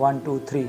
1 2 3,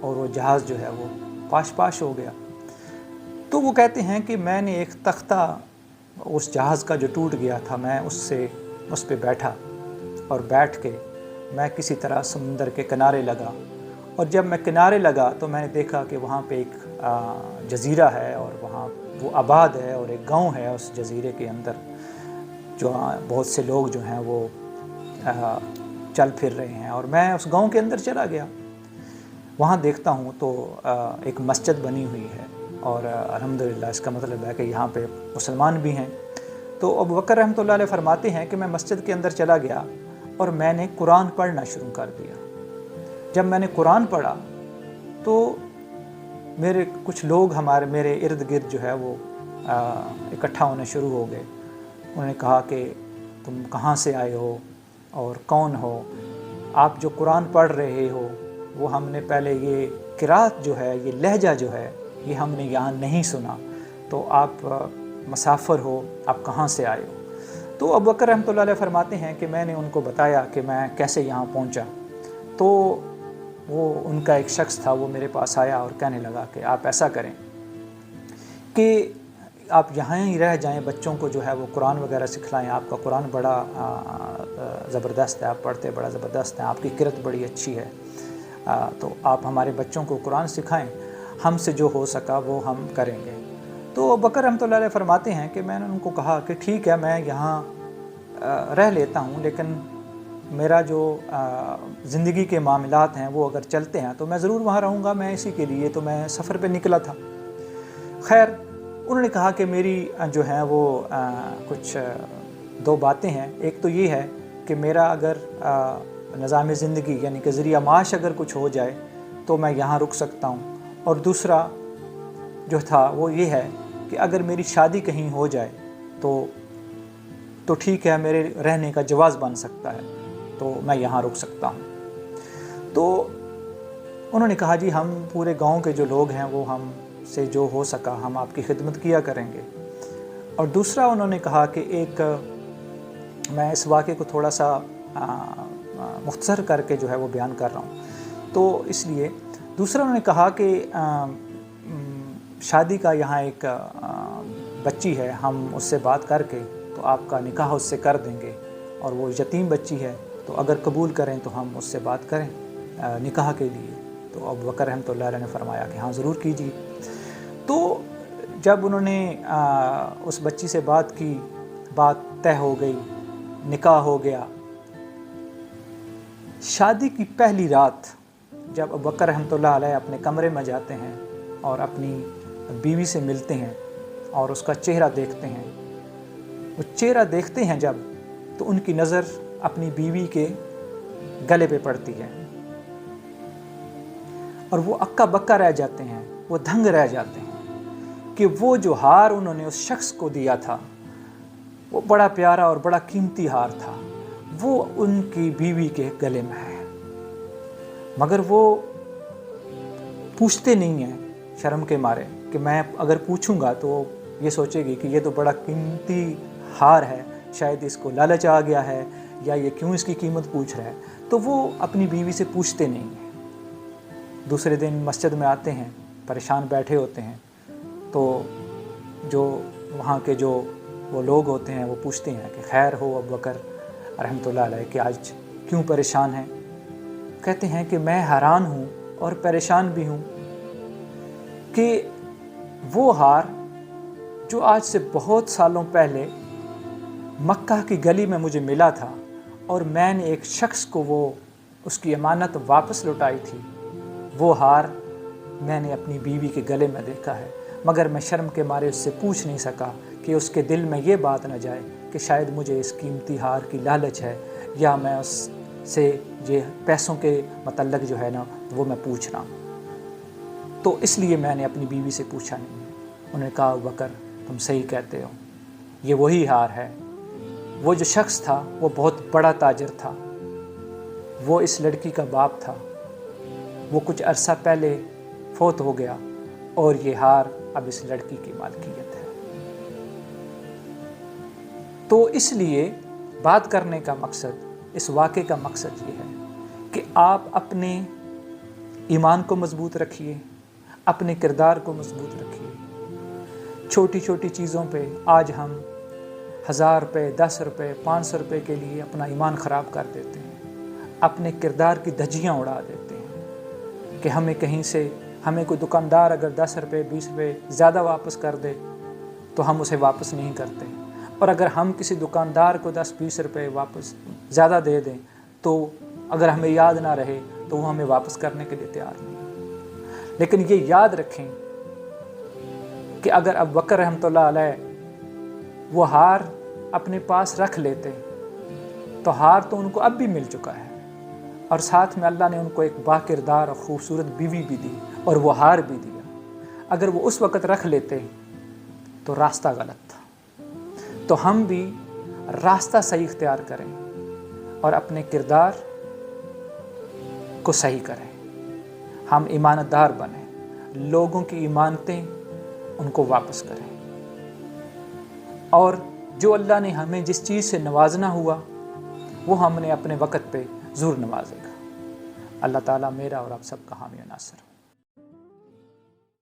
اور وہ جہاز جو ہے وہ پاش پاش ہو گیا۔ تو وہ کہتے ہیں کہ میں نے ایک تختہ اس جہاز کا جو ٹوٹ گیا تھا، میں اس پہ بیٹھا، اور بیٹھ کے میں کسی طرح سمندر کے کنارے لگا، اور جب میں کنارے لگا تو میں نے دیکھا کہ وہاں پہ ایک جزیرہ ہے، اور وہاں وہ آباد ہے، اور ایک گاؤں ہے اس جزیرے کے اندر، جو بہت سے لوگ جو ہیں وہ چل پھر رہے ہیں، اور میں اس گاؤں کے اندر چلا گیا۔ وہاں دیکھتا ہوں تو ایک مسجد بنی ہوئی ہے، اور الحمدللہ اس کا مطلب ہے کہ یہاں پہ مسلمان بھی ہیں۔ تو ابوبکر رحمۃ اللہ علیہ فرماتے ہیں کہ میں مسجد کے اندر چلا گیا اور میں نے قرآن پڑھنا شروع کر دیا۔ جب میں نے قرآن پڑھا تو میرے کچھ لوگ میرے ارد گرد جو ہے وہ اکٹھا ہونے شروع ہو گئے۔ انہوں نے کہا کہ تم کہاں سے آئے ہو اور کون ہو؟ آپ جو قرآن پڑھ رہے ہو وہ ہم نے پہلے یہ قرات جو ہے، یہ لہجہ جو ہے، یہ ہم نے یہاں نہیں سنا، تو آپ مسافر ہو، آپ کہاں سے آئے ہو؟ تو ابوبکر رحمۃ اللہ علیہ فرماتے ہیں کہ میں نے ان کو بتایا کہ میں کیسے یہاں پہنچا۔ تو وہ ان کا ایک شخص تھا، وہ میرے پاس آیا اور کہنے لگا کہ آپ ایسا کریں کہ آپ یہاں ہی رہ جائیں، بچوں کو جو ہے وہ قرآن وغیرہ سکھلائیں، آپ کا قرآن بڑا زبردست ہے، آپ پڑھتے بڑا زبردست ہیں، آپ کی قرات بڑی اچھی ہے، تو آپ ہمارے بچوں کو قرآن سکھائیں، ہم سے جو ہو سکا وہ ہم کریں گے۔ تو ابوبکر رحمۃ اللہ علیہ فرماتے ہیں کہ میں نے ان کو کہا کہ ٹھیک ہے، میں یہاں رہ لیتا ہوں، لیکن میرا جو زندگی کے معاملات ہیں وہ اگر چلتے ہیں تو میں ضرور وہاں رہوں گا، میں اسی کے لیے تو میں سفر پہ نکلا تھا۔ خیر، انہوں نے کہا کہ میری جو ہے وہ کچھ دو باتیں ہیں۔ ایک تو یہ ہے کہ میرا اگر نظام زندگی یعنی کہ ذریعہ معاش اگر کچھ ہو جائے تو میں یہاں رک سکتا ہوں، اور دوسرا جو تھا وہ یہ ہے کہ اگر میری شادی کہیں ہو جائے تو ٹھیک ہے، میرے رہنے کا جواز بن سکتا ہے، تو میں یہاں رک سکتا ہوں۔ تو انہوں نے کہا جی ہم پورے گاؤں کے جو لوگ ہیں وہ ہم سے جو ہو سکا ہم آپ کی خدمت کیا کریں گے۔ اور دوسرا انہوں نے کہا کہ ایک میں اس واقعے کو تھوڑا سا مختصر کر کے جو ہے وہ بیان کر رہا ہوں، تو اس لیے دوسرا انہوں نے کہا کہ شادی کا یہاں ایک بچی ہے، ہم اس سے بات کر کے تو آپ کا نکاح اس سے کر دیں گے، اور وہ یتیم بچی ہے، تو اگر قبول کریں تو ہم اس سے بات کریں نکاح کے لیے۔ تو ابوبکر رحمۃ اللہ علیہ نے فرمایا کہ ہاں ضرور کیجیے۔ تو جب انہوں نے اس بچی سے بات کی، بات طے ہو گئی، نکاح ہو گیا۔ شادی کی پہلی رات جب ابوبکر رحمۃ اللہ علیہ اپنے کمرے میں جاتے ہیں اور اپنی بیوی سے ملتے ہیں اور اس کا چہرہ دیکھتے ہیں، وہ چہرہ دیکھتے ہیں جب، تو ان کی نظر اپنی بیوی کے گلے پہ پڑتی ہے، اور وہ اکا بکا رہ جاتے ہیں، وہ دھنگ رہ جاتے ہیں کہ وہ جو ہار انہوں نے اس شخص کو دیا تھا وہ بڑا پیارا اور بڑا قیمتی ہار تھا، وہ ان کی بیوی کے گلے میں ہے، مگر وہ پوچھتے نہیں ہیں شرم کے مارے کہ میں اگر پوچھوں گا تو یہ سوچے گی کہ یہ تو بڑا قیمتی ہار ہے، شاید اس کو لالچ آ گیا ہے، یا یہ کیوں اس کی قیمت پوچھ رہا ہے، تو وہ اپنی بیوی سے پوچھتے نہیں ہیں۔ دوسرے دن مسجد میں آتے ہیں، پریشان بیٹھے ہوتے ہیں، تو جو وہاں کے جو وہ لوگ ہوتے ہیں وہ پوچھتے ہیں کہ خیر ہو ابوبکر رحمۃ اللہ علیہ کہ آج کیوں پریشان ہیں؟ کہتے ہیں کہ میں حیران ہوں اور پریشان بھی ہوں کہ وہ ہار جو آج سے بہت سالوں پہلے مکہ کی گلی میں مجھے ملا تھا، اور میں نے ایک شخص کو وہ اس کی امانت واپس لوٹائی تھی، وہ ہار میں نے اپنی بیوی کے گلے میں دیکھا ہے، مگر میں شرم کے مارے اس سے پوچھ نہیں سکا کہ اس کے دل میں یہ بات نہ جائے کہ شاید مجھے اس قیمتی ہار کی لالچ ہے، یا میں اس سے یہ پیسوں کے متعلق جو ہے نا وہ میں پوچھ رہا ہوں، تو اس لیے میں نے اپنی بیوی سے پوچھا نہیں۔ انہوں نے کہا ابوبکر تم صحیح کہتے ہو، یہ وہی ہار ہے۔ وہ جو شخص تھا وہ بہت بڑا تاجر تھا، وہ اس لڑکی کا باپ تھا، وہ کچھ عرصہ پہلے فوت ہو گیا، اور یہ ہار اب اس لڑکی کی مالکیت ہے۔ تو اس لیے بات کرنے کا مقصد، اس واقعے کا مقصد یہ ہے کہ آپ اپنے ایمان کو مضبوط رکھیے، اپنے کردار کو مضبوط رکھیے۔ چھوٹی چھوٹی چیزوں پہ آج ہم 1000 روپے، 10 روپے، 500 روپے کے لیے اپنا ایمان خراب کر دیتے ہیں، اپنے کردار کی دھجیاں اڑا دیتے ہیں کہ ہمیں کوئی دکاندار اگر 10 روپے 20 روپے زیادہ واپس کر دے تو ہم اسے واپس نہیں کرتے، اور اگر ہم کسی دکاندار کو 10-20 روپے واپس زیادہ دے دیں تو اگر ہمیں یاد نہ رہے تو وہ ہمیں واپس کرنے کے لیے تیار نہیں۔ لیکن یہ یاد رکھیں کہ اگر ابو بکر رحمۃ اللہ علیہ وہ ہار اپنے پاس رکھ لیتے تو ہار تو ان کو اب بھی مل چکا ہے، اور ساتھ میں اللہ نے ان کو ایک باکردار اور خوبصورت بیوی بھی دی اور وہ ہار بھی دیا۔ اگر وہ اس وقت رکھ لیتے تو راستہ غلط تھا۔ تو ہم بھی راستہ صحیح اختیار کریں اور اپنے کردار کو صحیح کریں، ہم ایمانت دار بنیں، لوگوں کی ایمانتیں ان کو واپس کریں، اور جو اللہ نے ہمیں جس چیز سے نوازنا ہوا وہ ہم نے اپنے وقت پہ ضرور نوازے گا۔ اللہ تعالیٰ میرا اور آپ سب کا حامی و ناصر۔